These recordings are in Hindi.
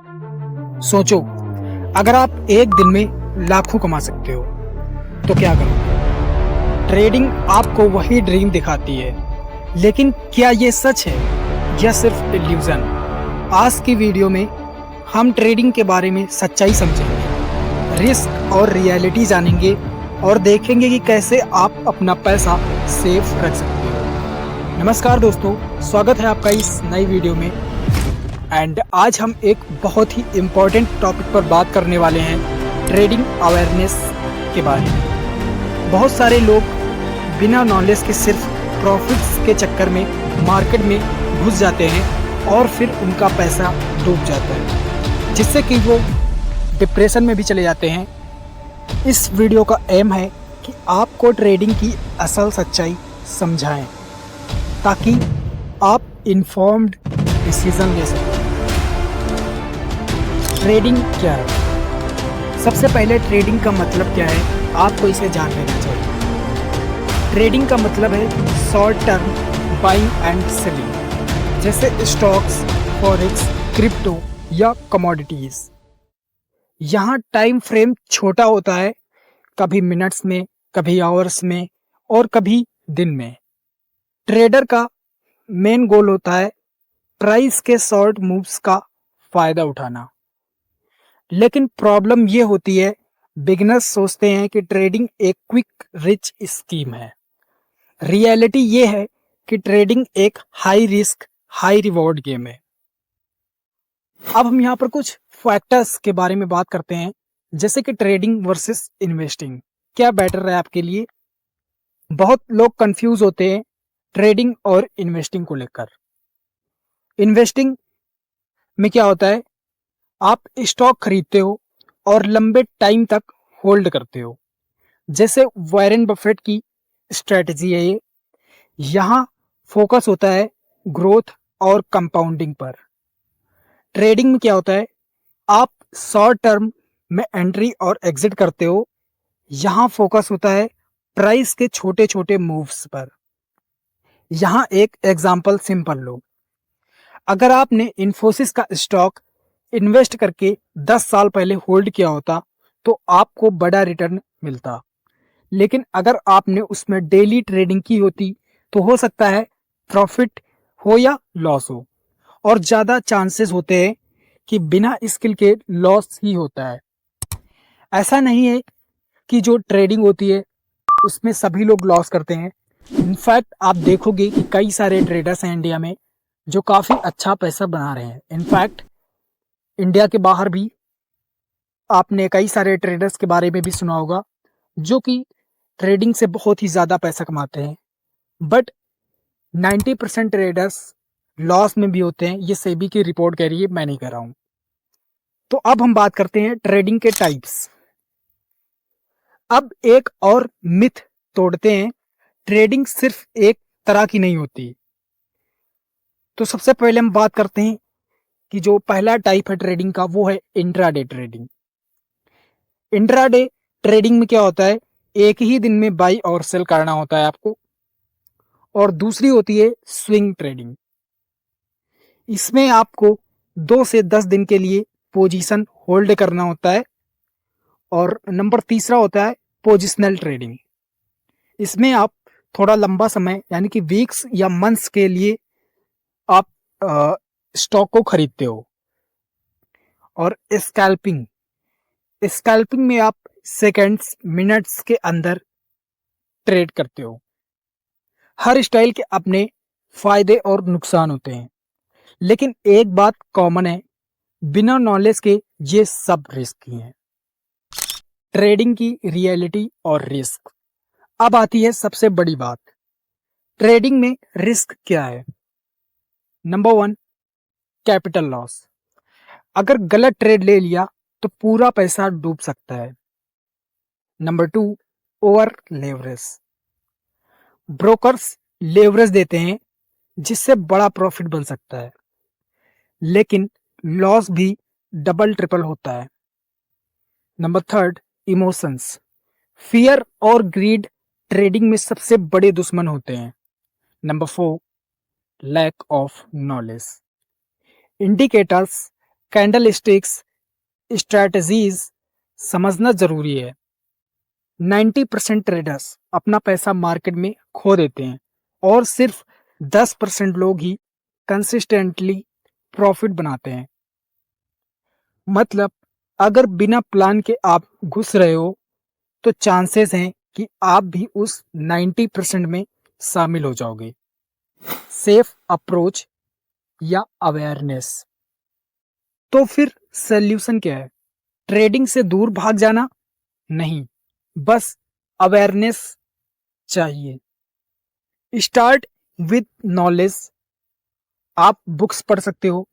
सोचो, अगर आप एक दिन में लाखों कमा सकते हो तो क्या करोगे? ट्रेडिंग आपको वही ड्रीम दिखाती है, लेकिन क्या ये सच है या सिर्फ इल्यूजन? आज की वीडियो में हम ट्रेडिंग के बारे में सच्चाई समझेंगे, रिस्क और रियलिटी जानेंगे और देखेंगे कि कैसे आप अपना पैसा सेफ रख सकते हो। नमस्कार दोस्तों, स्वागत है आपका इस नई वीडियो में। एंड आज हम एक बहुत ही इम्पोर्टेंट टॉपिक पर बात करने वाले हैं, ट्रेडिंग अवेयरनेस के बारे में। बहुत सारे लोग बिना नॉलेज के सिर्फ प्रॉफिट्स के चक्कर में मार्केट में घुस जाते हैं और फिर उनका पैसा डूब जाता है, जिससे कि वो डिप्रेशन में भी चले जाते हैं। इस वीडियो का एम है कि आपको ट्रेडिंग की असल सच्चाई समझाएं ताकि आप इन्फॉर्म्ड डिसीजन ले सकें। ट्रेडिंग क्या है? सबसे पहले ट्रेडिंग का मतलब क्या है, आपको इसे जान लेना चाहिए। ट्रेडिंग का मतलब है short term buying and selling, जैसे स्टॉक्स, फॉरेक्स, क्रिप्टो या कमोडिटीज। यहाँ टाइम फ्रेम छोटा होता है, कभी मिनट्स में, कभी आवर्स में और कभी दिन में। ट्रेडर का मेन गोल होता है प्राइस के शॉर्ट मूव्स का फायदा उठाना। लेकिन प्रॉब्लम ये होती है, बिगिनर्स सोचते हैं कि ट्रेडिंग एक क्विक रिच स्कीम है। रियलिटी ये है कि ट्रेडिंग एक high risk high reward game है। अब हम यहाँ पर कुछ फैक्टर्स के बारे में बात करते हैं, जैसे कि ट्रेडिंग वर्सेस इन्वेस्टिंग, क्या बेटर है आपके लिए। बहुत लोग कंफ्यूज होते हैं ट्रेडिंग और इन्वेस्टिंग को लेकर। इन्वेस्टिंग में क्या होता है, आप स्टॉक खरीदते हो और लंबे टाइम तक होल्ड करते हो, जैसे वॉरेन बफेट की स्ट्रेटजी है ये। यहाँ फोकस होता है ग्रोथ और कंपाउंडिंग पर। ट्रेडिंग में क्या होता है, आप शॉर्ट टर्म में एंट्री और एग्जिट करते हो। यहाँ फोकस होता है प्राइस के छोटे छोटे मूव्स पर। यहाँ एक एग्जांपल सिंपल लो, अगर आपने इन्फोसिस का स्टॉक इन्वेस्ट करके 10 साल पहले होल्ड किया होता तो आपको बड़ा रिटर्न मिलता। लेकिन अगर आपने उसमें डेली ट्रेडिंग की होती तो हो सकता है प्रॉफिट हो या लॉस हो, और ज़्यादा चांसेस होते हैं कि बिना स्किल के लॉस ही होता है। ऐसा नहीं है कि जो ट्रेडिंग होती है उसमें सभी लोग लॉस करते हैं। इनफैक्ट आप देखोगे कि कई सारे ट्रेडर्स हैं इंडिया में जो काफ़ी अच्छा पैसा बना रहे हैं। इनफैक्ट इंडिया के बाहर भी आपने कई सारे ट्रेडर्स के बारे में भी सुना होगा जो कि ट्रेडिंग से बहुत ही ज़्यादा पैसा कमाते हैं। बट 90% ट्रेडर्स लॉस में भी होते हैं। ये सेबी की रिपोर्ट कह रही है, मैं नहीं कह रहा हूँ। तो अब हम बात करते हैं ट्रेडिंग के टाइप्स। अब एक और मिथ तोड़ते हैं, ट्रेडिंग सिर्फ एक तरह की नहीं होती। तो सबसे पहले हम बात करते हैं कि जो पहला टाइप है ट्रेडिंग का, वो है इंट्राडे ट्रेडिंग। इंट्राडे ट्रेडिंग में क्या होता है, एक ही दिन में बाई और सेल करना होता है आपको। और दूसरी होती है स्विंग ट्रेडिंग। इसमें आपको 2 से 10 दिन के लिए पोजीशन होल्ड करना होता है। और नंबर तीसरा होता है पोजिशनल ट्रेडिंग। इसमें आप थोड़ा लंबा समय यानी कि वीक्स या मंथ्स के लिए आप स्टॉक को खरीदते हो। और स्कैल्पिंग, स्कैल्पिंग में आप सेकंड्स मिनट्स के अंदर ट्रेड करते हो। हर स्टाइल के अपने फायदे और नुकसान होते हैं, लेकिन एक बात कॉमन है, बिना नॉलेज के ये सब रिस्की हैं। ट्रेडिंग की रियलिटी और रिस्क। अब आती है सबसे बड़ी बात, ट्रेडिंग में रिस्क क्या है। Number 1, capital loss. अगर गलत ट्रेड ले लिया तो पूरा पैसा डूब सकता है। Number 2, over leverage. Brokers leverage देते हैं जिससे बड़ा प्रॉफिट बन सकता है, लेकिन लॉस भी डबल ट्रिपल होता है। Number 3, emotions. फियर और ग्रीड ट्रेडिंग में सबसे बड़े दुश्मन होते हैं। Number 4, lack of knowledge. Indicators candlesticks strategies समझना जरूरी है। 90% ट्रेडर्स अपना पैसा मार्केट में खो देते हैं और सिर्फ 10% लोग ही कंसिस्टेंटली प्रॉफिट बनाते हैं। मतलब अगर बिना प्लान के आप घुस रहे हो तो चांसेस हैं कि आप भी उस 90% में शामिल हो जाओगे। सेफ अप्रोच या अवेयरनेस। तो फिर सॉल्यूशन क्या है? ट्रेडिंग से दूर भाग जाना नहीं, बस अवेयरनेस चाहिए। Start with knowledge. आप बुक्स पढ़ सकते हो,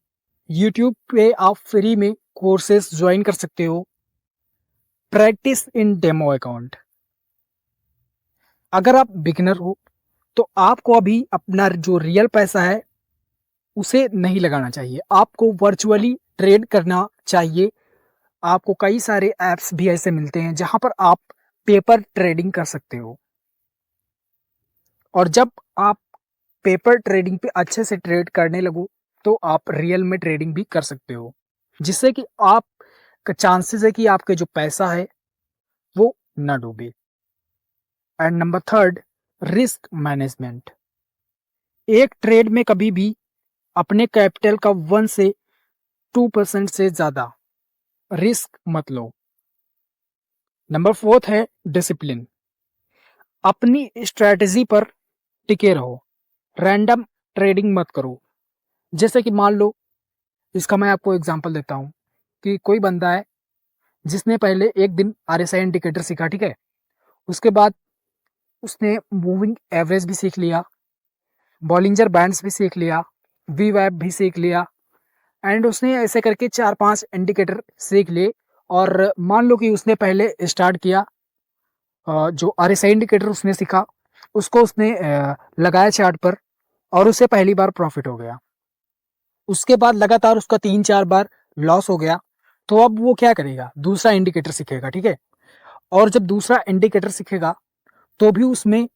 यूट्यूब पे आप फ्री में कोर्सेज ज्वाइन कर सकते हो। Practice in demo account. अगर आप बिगिनर हो तो आपको अभी अपना जो रियल पैसा है उसे नहीं लगाना चाहिए, आपको वर्चुअली ट्रेड करना चाहिए। आपको कई सारे ऐप्स भी ऐसे मिलते हैं जहां पर आप पेपर ट्रेडिंग कर सकते हो, और जब आप पेपर ट्रेडिंग पे अच्छे से ट्रेड करने लगो तो आप रियल में ट्रेडिंग भी कर सकते हो, जिससे कि आप का चांसेस है कि आपके जो पैसा है वो ना डूबे। And number third, risk management. एक ट्रेड में कभी भी अपने कैपिटल का 1 से 2% से ज्यादा रिस्क मत लो। नंबर फोर्थ है डिसिप्लिन। अपनी स्ट्रेटजी पर टिके रहो, रैंडम ट्रेडिंग मत करो। जैसे कि मान लो, इसका मैं आपको एग्जांपल देता हूँ कि कोई बंदा है जिसने पहले एक दिन आरएसआई इंडिकेटर सीखा, ठीक है, उसके बाद उसने मूविंग एवरेज भी सीख लिया, बॉलिंजर बैंड्स भी सीख लिया, वी वैप भी सीख लिया, एंड उसने ऐसे करके 4-5 इंडिकेटर सीख लिए। और मान लो कि उसने पहले स्टार्ट किया, जो आरएसआई इंडिकेटर उसने सीखा उसको उसने लगाया चार्ट पर और उसे पहली बार प्रॉफिट हो गया। उसके बाद लगातार उसका 3-4 बार लॉस हो गया, तो अब वो क्या करेगा? दूसरा इंडिकेटर सीखेगा, ठीक है, और जब दूसरा इंडिकेटर सीखेगा तो भी उसमें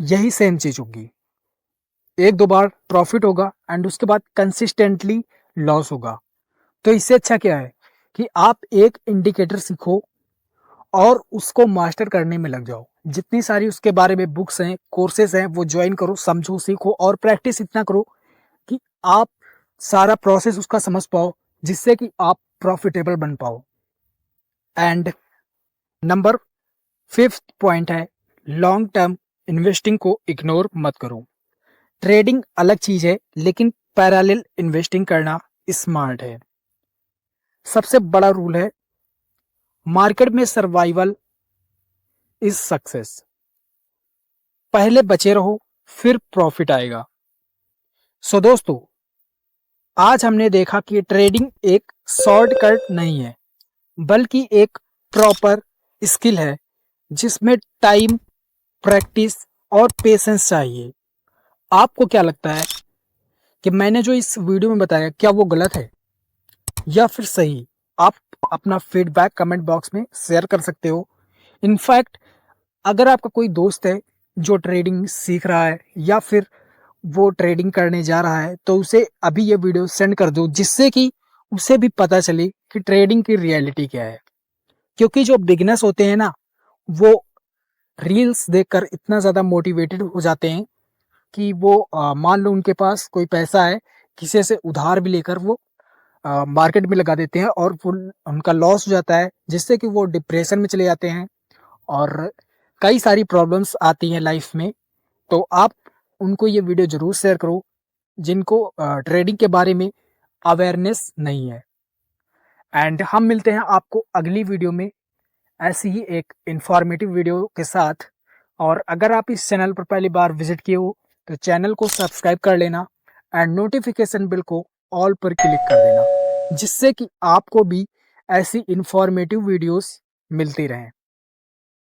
यही सेम चीज होगी, 1-2 बार प्रॉफिट होगा एंड उसके बाद कंसिस्टेंटली लॉस होगा। तो इससे अच्छा क्या है कि आप एक इंडिकेटर सीखो और उसको मास्टर करने में लग जाओ। जितनी सारी उसके बारे में बुक्स हैं, कोर्सेज हैं, वो ज्वाइन करो, समझो, सीखो और प्रैक्टिस इतना करो कि आप सारा प्रोसेस उसका समझ पाओ, जिससे कि आप प्रॉफिटेबल बन पाओ। एंड नंबर 5th पॉइंट है, लॉन्ग टर्म इन्वेस्टिंग को इग्नोर मत करो। ट्रेडिंग अलग चीज है, लेकिन पैरेलल इन्वेस्टिंग करना स्मार्ट है। सबसे बड़ा रूल है, मार्केट में सर्वाइवल इज सक्सेस। पहले बचे रहो, फिर प्रॉफिट आएगा। सो दोस्तों, आज हमने देखा कि ट्रेडिंग एक शॉर्टकट नहीं है, बल्कि एक प्रॉपर स्किल है जिसमें टाइम, प्रैक्टिस और पेशेंस चाहिए। आपको क्या लगता है कि मैंने जो इस वीडियो में बताया, क्या वो गलत है या फिर सही? आप अपना फीडबैक कमेंट बॉक्स में शेयर कर सकते हो। इनफैक्ट अगर आपका कोई दोस्त है जो ट्रेडिंग सीख रहा है या फिर वो ट्रेडिंग करने जा रहा है, तो उसे अभी ये वीडियो सेंड कर दो, जिससे कि उसे भी पता चले कि ट्रेडिंग की रियलिटी क्या है। क्योंकि जो बिगिनर्स होते हैं ना, वो रील्स देखकर इतना ज़्यादा मोटिवेटेड हो जाते हैं कि वो मान लो उनके पास कोई पैसा है, किसी से उधार भी लेकर वो मार्केट में लगा देते हैं और वो उनका लॉस हो जाता है, जिससे कि वो डिप्रेशन में चले जाते हैं और कई सारी प्रॉब्लम्स आती हैं लाइफ में। तो आप उनको ये वीडियो ज़रूर शेयर करो जिनको ट्रेडिंग के बारे में अवेयरनेस नहीं है। एंड हम मिलते हैं आपको अगली वीडियो में ऐसी ही एक इंफॉर्मेटिव वीडियो के साथ। और अगर आप इस चैनल पर पहली बार विजिट किए हो तो चैनल को सब्सक्राइब कर लेना एंड नोटिफिकेशन बिल को ऑल पर क्लिक कर देना, जिससे कि आपको भी ऐसी इंफॉर्मेटिव वीडियोस मिलती रहें।